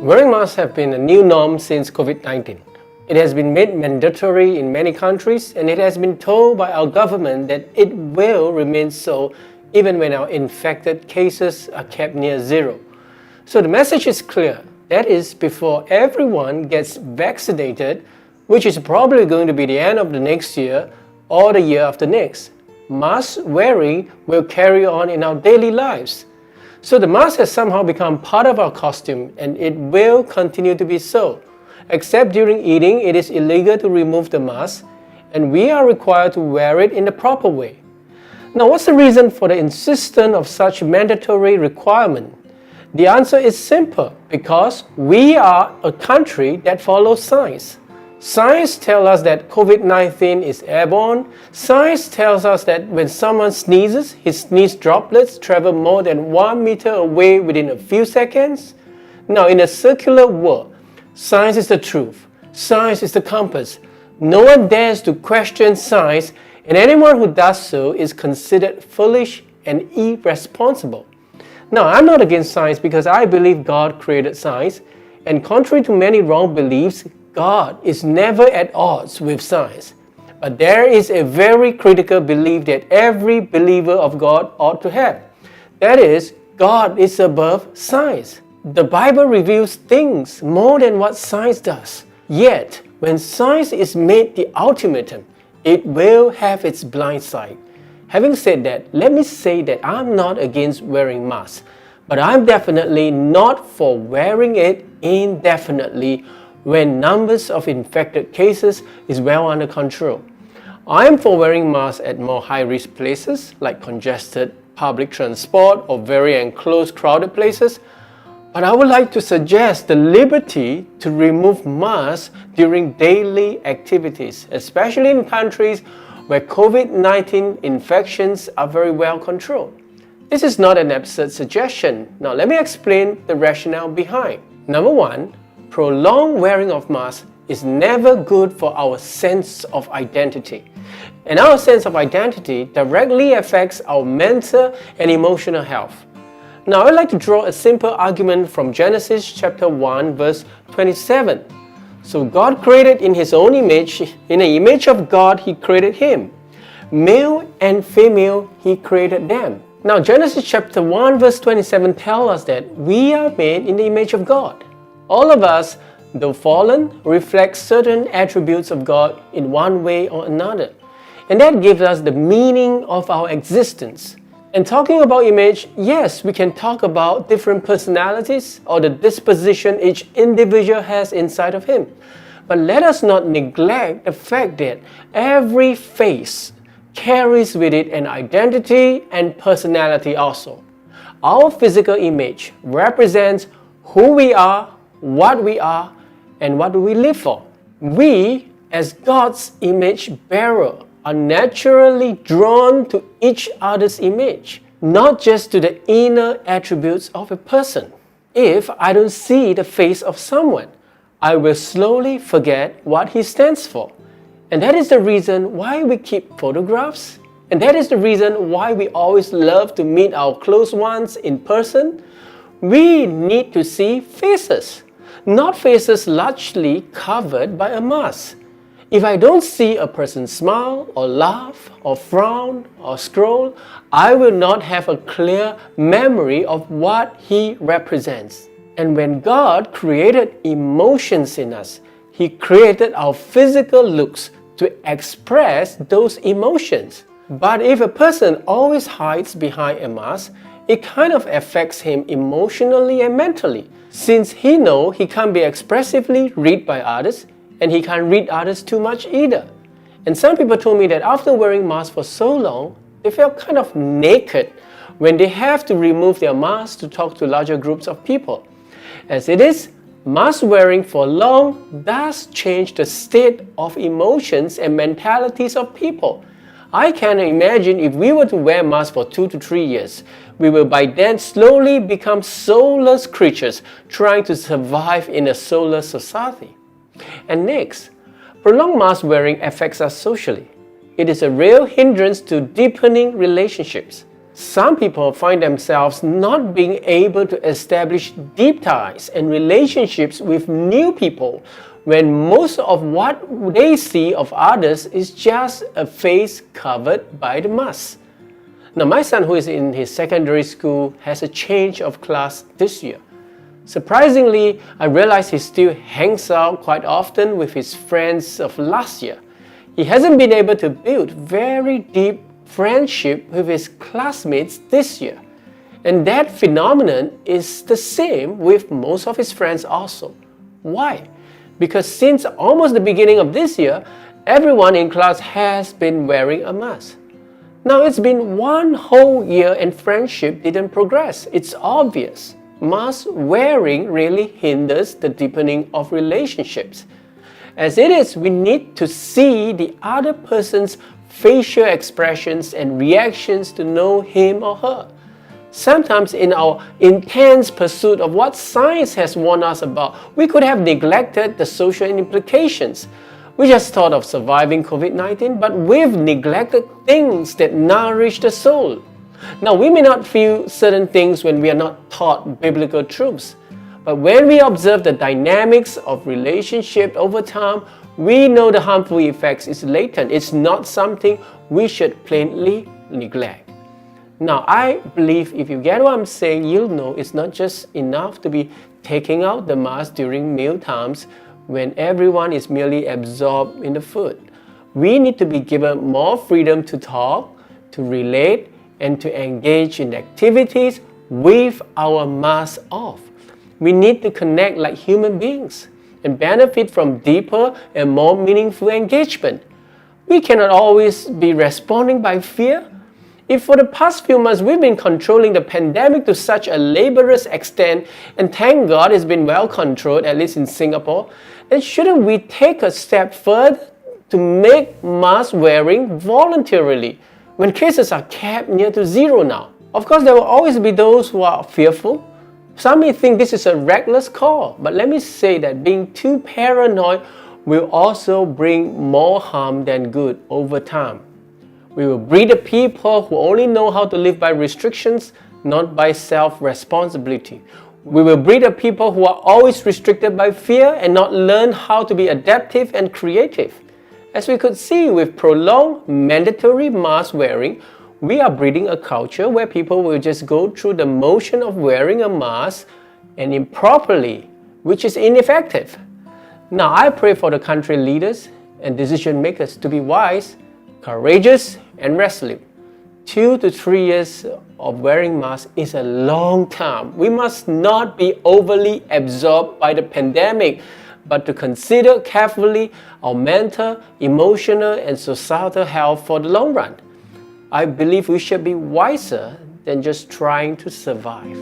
Wearing masks have been a new norm since COVID-19. It has been made mandatory in many countries, and it has been told by our government that it will remain so even when our infected cases are kept near zero. So the message is clear. That is, before everyone gets vaccinated, which is probably going to be the end of the next year or the year after next, mask wearing will carry on in our daily lives. So the mask has somehow become part of our costume, and it will continue to be so. Except during eating, it is illegal to remove the mask, and we are required to wear it in the proper way. Now, what's the reason for the insistence of such mandatory requirement? The answer is simple: because we are a country that follows science. Science tells us that COVID-19 is airborne. Science tells us that when someone sneezes, his sneeze droplets travel more than 1 meter away within a few seconds. Now, in a circular world, science is the truth. Science is the compass. No one dares to question science, and anyone who does so is considered foolish and irresponsible. Now, I'm not against science because I believe God created science, and contrary to many wrong beliefs, God is never at odds with science. But there is a very critical belief that every believer of God ought to have. That is, God is above science. The Bible reveals things more than what science does. Yet, when science is made the ultimatum, it will have its blind side. Having said that, let me say that I'm not against wearing masks, but I'm definitely not for wearing it indefinitely when numbers of infected cases is well under control. I am for wearing masks at more high-risk places like congested public transport or very enclosed crowded places, but I would like to suggest the liberty to remove masks during daily activities, especially in countries where COVID-19 infections are very well controlled. This is not an absurd suggestion. Now let me explain the rationale behind. Number one, prolonged wearing of masks is never good for our sense of identity. And our sense of identity directly affects our mental and emotional health. Now, I'd like to draw a simple argument from Genesis chapter 1, verse 27. So God created in His own image, in the image of God He created him. Male and female He created them. Now, Genesis chapter 1, verse 27 tells us that we are made in the image of God. All of us, though fallen, reflect certain attributes of God in one way or another. And that gives us the meaning of our existence. And talking about image, yes, we can talk about different personalities or the disposition each individual has inside of him. But let us not neglect the fact that every face carries with it an identity and personality also. Our physical image represents who we are, what we are, and what do we live for. We, as God's image bearer, are naturally drawn to each other's image, not just to the inner attributes of a person. If I don't see the face of someone, I will slowly forget what he stands for. And that is the reason why we keep photographs. And that is the reason why we always love to meet our close ones in person. We need to see faces, not faces largely covered by a mask. If I don't see a person smile or laugh or frown or scroll, I will not have a clear memory of what he represents. And when God created emotions in us, He created our physical looks to express those emotions. But if a person always hides behind a mask, it kind of affects him emotionally and mentally, since he knows he can't be expressively read by others, and he can't read others too much either. And some people told me that after wearing masks for so long, they felt kind of naked when they have to remove their masks to talk to larger groups of people. As it is, mask wearing for long does change the state of emotions and mentalities of people. I can imagine if we were to wear masks for 2 to 3 years, we will by then slowly become soulless creatures trying to survive in a soulless society. And next, prolonged mask wearing affects us socially. It is a real hindrance to deepening relationships. Some people find themselves not being able to establish deep ties and relationships with new people when most of what they see of others is just a face covered by the mask. Now, my son, who is in his secondary school, has a change of class this year. Surprisingly, I realize he still hangs out quite often with his friends of last year. He hasn't been able to build very deep friendship with his classmates this year. And that phenomenon is the same with most of his friends also. Why? Because since almost the beginning of this year, everyone in class has been wearing a mask. Now it's been one whole year and friendship didn't progress. It's obvious. Mask wearing really hinders the deepening of relationships. As it is, we need to see the other person's facial expressions and reactions to know him or her. Sometimes in our intense pursuit of what science has warned us about, we could have neglected the social implications. We just thought of surviving COVID-19, but we've neglected things that nourish the soul. Now, we may not feel certain things when we are not taught biblical truths, but when we observe the dynamics of relationship over time, we know the harmful effects is latent. It's not something we should plainly neglect. Now, I believe if you get what I'm saying, you'll know it's not just enough to be taking out the mask during meal times when everyone is merely absorbed in the food. We need to be given more freedom to talk, to relate, and to engage in activities with our mask off. We need to connect like human beings and benefit from deeper and more meaningful engagement. We cannot always be responding by fear. If for the past few months we've been controlling the pandemic to such a laborious extent, and thank God it's been well controlled, at least in Singapore, then shouldn't we take a step further to make mask wearing voluntarily when cases are capped near to zero now? Of course, there will always be those who are fearful. Some may think this is a reckless call, but let me say that being too paranoid will also bring more harm than good over time. We will breed a people who only know how to live by restrictions, not by self-responsibility. We will breed a people who are always restricted by fear and not learn how to be adaptive and creative. As we could see with prolonged mandatory mask wearing, we are breeding a culture where people will just go through the motion of wearing a mask and improperly, which is ineffective. Now, I pray for the country leaders and decision makers to be wise, courageous, and resolute. 2 to 3 years of wearing masks is a long time. We must not be overly absorbed by the pandemic, but to consider carefully our mental, emotional, and societal health for the long run. I believe we should be wiser than just trying to survive.